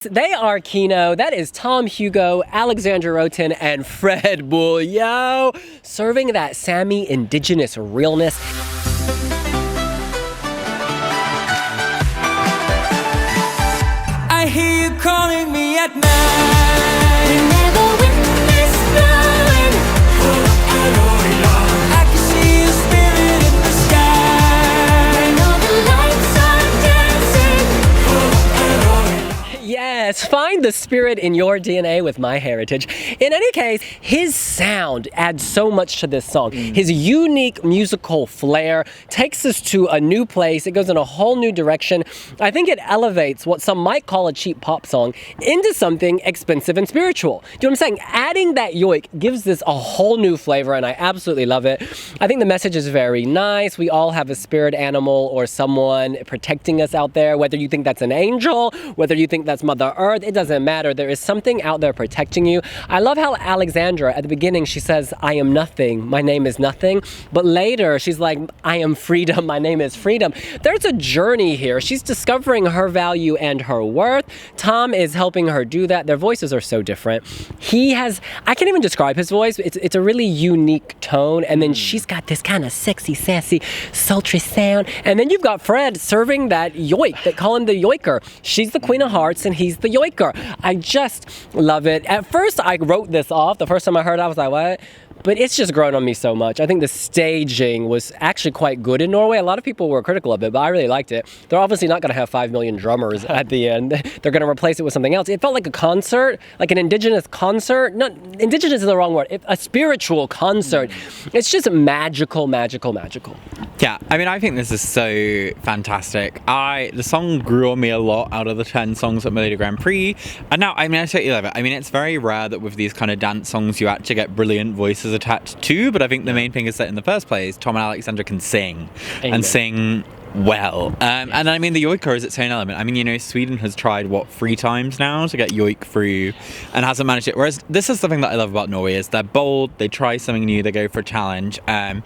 They are KEiiNO. That is Tom Hugo, Alexandra Roten, and Fred Bouillot, serving that Sami indigenous realness. I hear you calling me at night. Whenever wind is blowing, I can see your spirit in the sky. When all the lights are dancing. Yes, find the spirit in your DNA with My Heritage. In any case, his sound adds so much to this song. His unique musical flair takes us to a new place. It goes in a whole new direction. I think it elevates what some might call a cheap pop song into something expensive and spiritual. Do you know what I'm saying? Adding that yoik gives this a whole new flavor, and I absolutely love it. I think the message is very nice. We all have a spirit animal or someone protecting us out there, whether you think that's an angel, whether you think that's Mother Earth, it doesn't matter. There is something out there protecting you. I love how Alexandra, at the beginning, she says, I am nothing, my name is nothing. But later, she's like, I am freedom, my name is freedom. There's a journey here. She's discovering her value and her worth. Tom is helping her do that. Their voices are so different. He has, I can't even describe his voice. It's a really unique tone. And then she's got this kind of sexy, sassy, sultry sound. And then you've got Fred serving that yoik. They call him the yoiker. She's the Queen of Hearts and he's the yoiker. I just love it. At first, I wrote this off. The first time I heard it, I was like, what? But it's just grown on me so much. I think the staging was actually quite good in Norway. A lot of people were critical of it, but I really liked it. They're obviously not going to have 5 million drummers at the end. They're going to replace it with something else. It felt like a concert, like an indigenous concert. Not indigenous is the wrong word. A spiritual concert. It's just magical, magical, magical. Yeah, I mean, I think this is so fantastic. The song grew on me a lot out of the 10 songs at Melodi Grand Prix. And now, I mean, I totally love it. I mean, it's very rare that with these kind of dance songs, you actually get brilliant voices attached to, but I think the main thing is that in the first place, Tom and Alexandra can sing. Amen. And sing well. And I mean, the yoiker is its own element. I mean, you know, Sweden has tried, 3 times now to get yoik through and hasn't managed it. Whereas this is the thing that I love about Norway is they're bold, they try something new, they go for a challenge. And,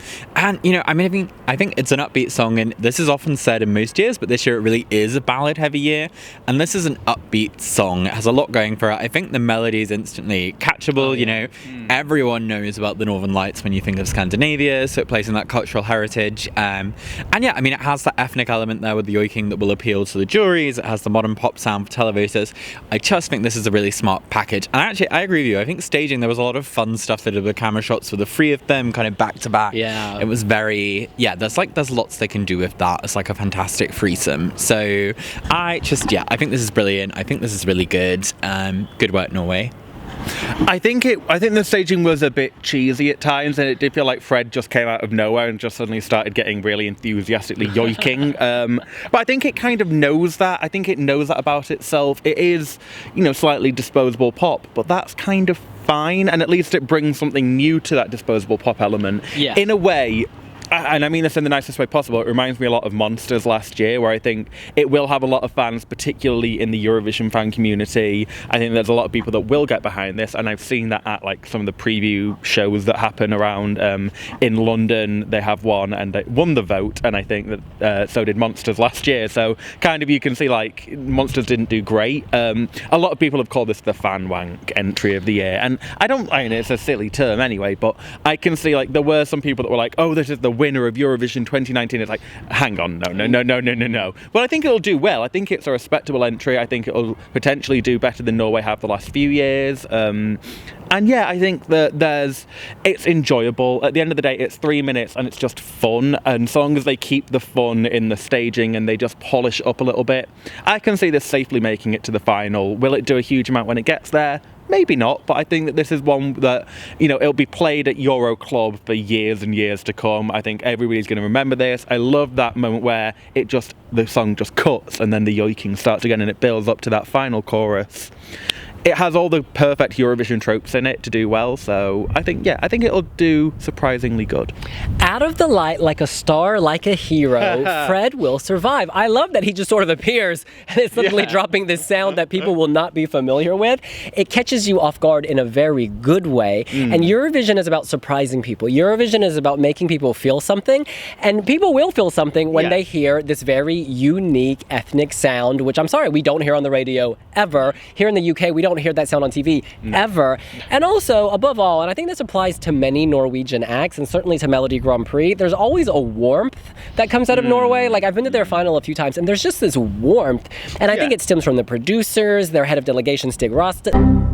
you know, I mean, I think it's an upbeat song, and this is often said in most years, but this year it really is a ballad-heavy year. And this is an upbeat song. It has a lot going for it. I think the melody is instantly catchable. You know, everyone knows about the Northern Lights when you think of Scandinavia, so it plays in that cultural heritage. And yeah, I mean, it has that ethnic element there with the yoiking that will appeal to the juries. It has the modern pop sound for televoters. I just think this is a really smart package. And actually, I agree with you. I think staging, there was a lot of fun stuff they did with camera shots with the 3 of them kind of back to back. Yeah. It was very, there's lots they can do with that. It's like a fantastic threesome. So I think this is brilliant. I think this is really good. Good work, Norway. I think the staging was a bit cheesy at times, and it did feel like Fred just came out of nowhere and just suddenly started getting really enthusiastically yoiking. But I think it kind of knows that. I think it knows that about itself. It is, you know, slightly disposable pop, but that's kind of fine, and at least it brings something new to that disposable pop element. Yeah. In a way. And I mean this in the nicest way possible, it reminds me a lot of Monsters last year, where I think it will have a lot of fans, particularly in the Eurovision fan community. I think there's a lot of people that will get behind this, and I've seen that at like some of the preview shows that happen around in London. They have one, and they won the vote, and I think that so did Monsters last year. So kind of you can see like Monsters didn't do great. A lot of people have called this the fan wank entry of the year, and I mean, it's a silly term anyway, but I can see like there were some people that were like, oh, this is the winner of Eurovision 2019. It's like, hang on, no. But I think it'll do well. I think it's a respectable entry. I think it'll potentially do better than Norway have the last few years. And yeah, I think that it's enjoyable. At the end of the day, it's 3 minutes and it's just fun. And so long as they keep the fun in the staging and they just polish up a little bit, I can see this safely making it to the final. Will it do a huge amount when it gets there? Maybe not, but I think that this is one that, you know, it'll be played at Euro Club for years and years to come. I think everybody's going to remember this. I love that moment where the song just cuts and then the yoiking starts again and it builds up to that final chorus. it has all the perfect Eurovision tropes in it to do well. So I think it'll do surprisingly good. Out of the light, like a star, like a hero, Fred will survive. I love that he just sort of appears and is suddenly dropping this sound that people will not be familiar with. It catches you off guard in a very good way. And Eurovision is about surprising people. Eurovision is about making people feel something, and people will feel something when they hear this very unique ethnic sound, which I'm sorry, we don't hear on the radio ever. Here in the UK, we don't hear that sound on TV ever. And also, above all, and I think this applies to many Norwegian acts and certainly to Melody Grand Prix, there's always a warmth that comes out of Norway. Like, I've been to their final a few times, and there's just this warmth. And I think it stems from the producers, their head of delegation, Stig Carlson.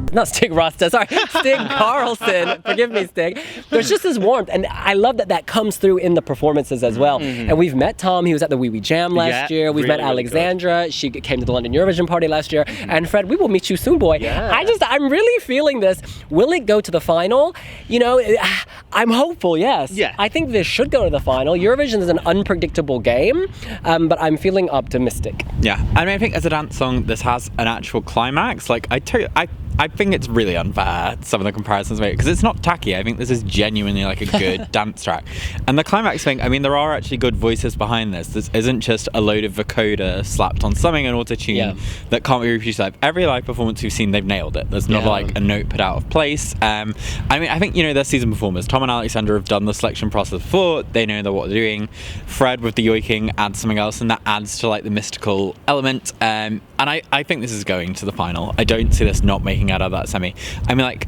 Forgive me, Stig. There's just this warmth, and I love that that comes through in the performances as well. And we've met Tom. He was at the Wiwi Jam last year. We've met Alexandra. She came to the London Eurovision party last year. And Fred, we will meet you soon, boy. I'm really feeling this. Will it go to the final? You know, I'm hopeful, yes. I think this should go to the final. Eurovision is an unpredictable game, but I'm feeling optimistic. Yeah, I mean, I think as a dance song, this has an actual climax. Like, I think it's really unfair, some of the comparisons made, because it's not tacky. I think this is genuinely like a good dance track. And the climax thing, I mean, there are actually good voices behind this. This isn't just a load of vocoder slapped on something and auto-tune that can't be reproduced live. Every live performance we've seen, they've nailed it. There's not like a note put out of place. I mean, I think, you know, they're seasoned performers. Tom and Alexandra have done the selection process before. They know what they're doing. Fred with the yoiking adds something else, and that adds to like the mystical element. And I think this is going to the final. I don't see this not making out of that semi. I mean, like,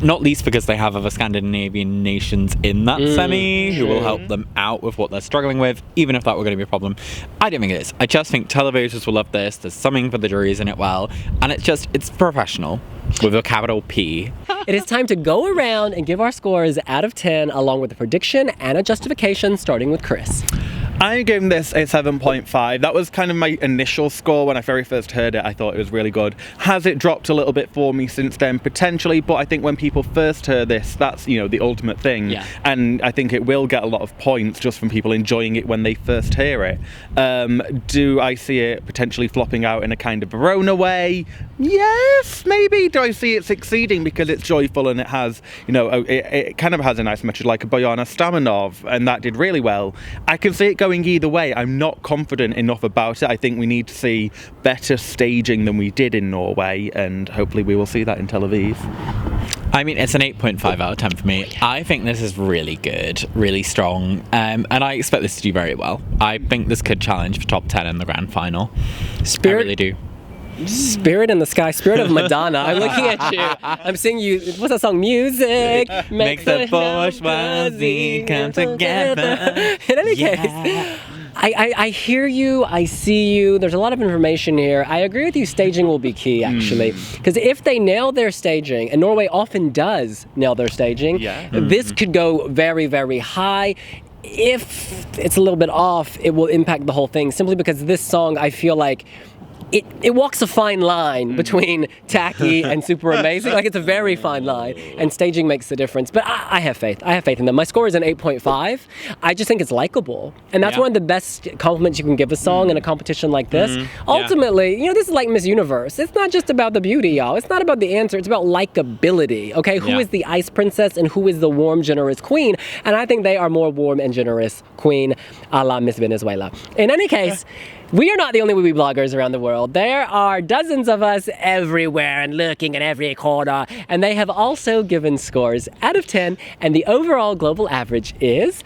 not least because they have other Scandinavian nations in that semi who will help them out with what they're struggling with, even if that were going to be a problem. I don't think it is. I just think televoters will love this. There's something for the juries in it and it's professional with a capital P. It is time to go around and give our scores out of 10 along with a prediction and a justification, starting with Chris. I'm giving this a 7.5. That was kind of my initial score when I very first heard it. I thought it was really good. Has it dropped a little bit for me since then? Potentially, but I think when people first heard this, that's, you know, the ultimate thing. And I think it will get a lot of points just from people enjoying it when they first hear it. Do I see it potentially flopping out in a kind of Verona way? Yes, maybe. Do I see it succeeding because it's joyful and it has, you know, it kind of has a nice message like a Bojana Stamanov, and that did really well. I can see it going either way. I'm not confident enough about it. I think we need to see better staging than we did in Norway, and hopefully we will see that in Tel Aviv. I mean, it's an 8.5 out of 10 for me. I think this is really good, really strong, and I expect this to do very well. I think this could challenge for top 10 in the grand final. I really do. Spirit in the Sky, Spirit of Madonna. I'm looking at you. I'm seeing you. What's that song? Music makes the bourgeoisie come together. In any case, I hear you. I see you. There's a lot of information here. I agree with you. Staging will be key, actually, because if they nail their staging, and Norway often does nail their staging, this could go very, very high. If it's a little bit off, it will impact the whole thing, simply because this song, I feel like, it walks a fine line between tacky and super amazing. Like, it's a very fine line, and staging makes the difference. But I have faith. I have faith in them. My score is an 8.5. I just think it's likable, and that's one of the best compliments you can give a song in a competition like this. Ultimately, you know, this is like Miss Universe. It's not just about the beauty, y'all. It's not about the answer. It's about likability, okay? Who is the ice princess and who is the warm, generous queen? And I think they are more warm and generous queen, a la Miss Venezuela. In any case, we are not the only Wiwi bloggers around the world. There are dozens of us everywhere and lurking in every corner, and they have also given scores out of 10, and the overall global average is...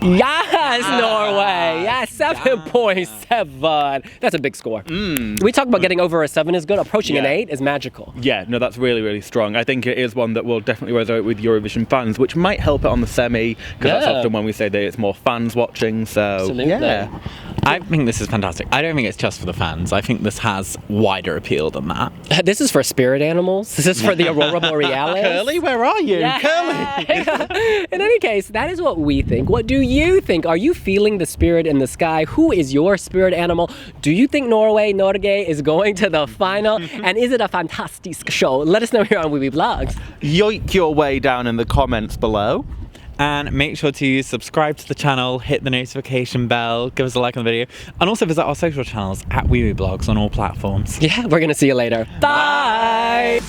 Yes, Norway! Yes, 7.7. That's a big score. We talk about getting over a 7 is good. Approaching an 8 is magical. Yeah, no, that's really, really strong. I think it is one that will definitely resonate with Eurovision fans, which might help it on the semi, because that's often when we say that it's more fans watching, so Absolutely. I think this is fantastic. I don't think it's just for the fans. I think this has wider appeal than that. This is for spirit animals. This is for the Aurora Borealis. Curly, where are you? Curly! In any case, that is what we think. What do you think? Are you feeling the spirit in the sky? Who is your spirit animal? Do you think Norway is going to the final? And is it a fantastic show? Let us know here on Wiwi Blogs. Yoik your way down in the comments below. And make sure to subscribe to the channel, hit the notification bell, give us a like on the video, and also visit our social channels at wiwibloggs on all platforms. Yeah, we're gonna see you later. Bye.